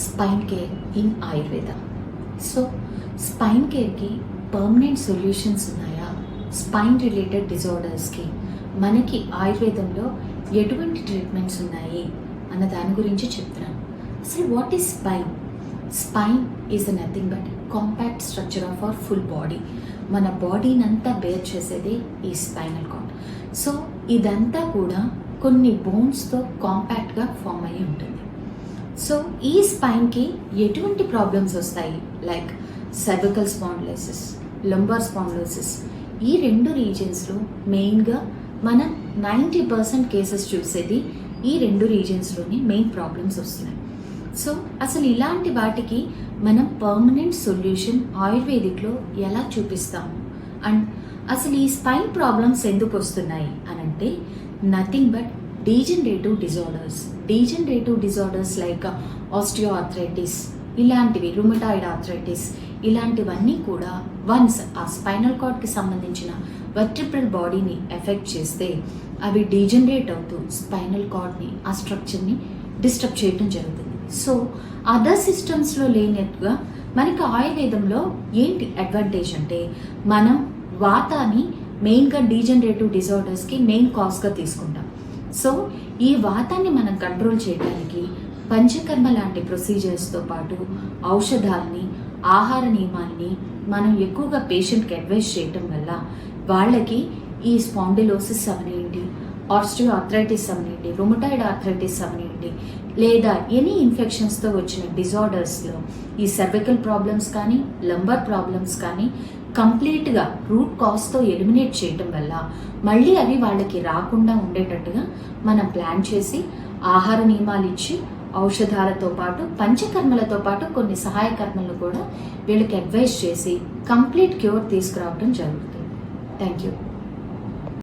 Spine care in Ayurveda. So spine కేర్కి permanent solutions ఉన్నాయా? Spine related డిజార్డర్స్కి మనకి ఆయుర్వేదంలో ఎటువంటి ట్రీట్మెంట్స్ ఉన్నాయి అన్న దాని గురించి చెప్తున్నాను. అసలు what is spine? Spine is nothing but compact structure of our full body. మన బాడీనంతా బేర్ చేసేది ఈ స్పైనల్ కార్డ్. సో ఇదంతా కూడా కొన్ని బోన్స్తో కాంపాక్ట్గా ఫామ్ అయ్యి ఉంటుంది. సో ఈ స్పైన్కి ఎటువంటి ప్రాబ్లమ్స్ వస్తాయి? Like cervical spondylosis, lumbar spondylosis. ఈ రెండు రీజన్స్లో మెయిన్గా మనం 90% కేసెస్ చూసేది ఈ రెండు రీజన్స్లోనే మెయిన్ ప్రాబ్లమ్స్ వస్తున్నాయి. సో అసలు ఇలాంటి వాటికి మనం పర్మనెంట్ సొల్యూషన్ ఆయుర్వేదిక్లో ఎలా చూపిస్తాము? అండ్ అసలు ఈ స్పైన్ ప్రాబ్లమ్స్ ఎందుకు వస్తున్నాయి అని అంటే nothing but degenerative disorders like osteoarthritis, ఇలాంటివి, రుమటాయిడ్ ఆర్థరైటిస్, ఇలాంటివన్నీ కూడా వన్స్ ఆ స్పైనల్ కార్డ్కి సంబంధించిన వర్టిబ్రల్ బాడీని ఎఫెక్ట్ చేస్తే అవి డీజనరేట్ అవుతూ స్పైనల్ కార్డ్ని, ఆ స్ట్రక్చర్ని డిస్టర్బ్ చేయడం జరుగుతుంది. సో అదర్ సిస్టమ్స్లో లేనట్టుగా మనకి ఆయుర్వేదంలో ఏంటి అడ్వాంటేజ్ అంటే మనం వాతాన్ని మెయిన్గా డీజనరేటివ్ డిజార్డర్స్కి మెయిన్ కాజ్గా తీసుకుంటాం. సో ఈ వాతాన్ని మనం కంట్రోల్ చేయడానికి పంచకర్మ లాంటి ప్రొసీజర్స్తో పాటు ఔషధాలని, ఆహార నియమాల్ని మనం ఎక్కువగా పేషెంట్కి అడ్వైస్ చేయటం వల్ల వాళ్ళకి ఈ స్పాండిలోసిస్ అవనివ్వండి, ఆస్టియోఆర్థరైటిస్ అవనివ్వండి, రుమటాయిడ్ ఆర్థరైటిస్ అవనివ్వండి, లేదా ఎనీ ఇన్ఫెక్షన్స్తో వచ్చిన డిజార్డర్స్లో ఈ సర్వికల్ ప్రాబ్లమ్స్ కానీ, లంబర్ ప్రాబ్లమ్స్ కానీ కంప్లీట్గా రూట్ కాజ్తో ఎలిమినేట్ చేయటం వల్ల మళ్ళీ అవి వాళ్ళకి రాకుండా ఉండేటట్టుగా మనం ప్లాన్ చేసి ఆహార నియమాలు ఇచ్చి ఔషధాలతో పాటు పంచకర్మలతో పాటు కొన్ని సహాయ కర్మలను కూడా వీళ్ళకి అడ్వైస్ చేసి కంప్లీట్ క్యూర్ తీసుకురావడం జరుగుతుంది. Thank you.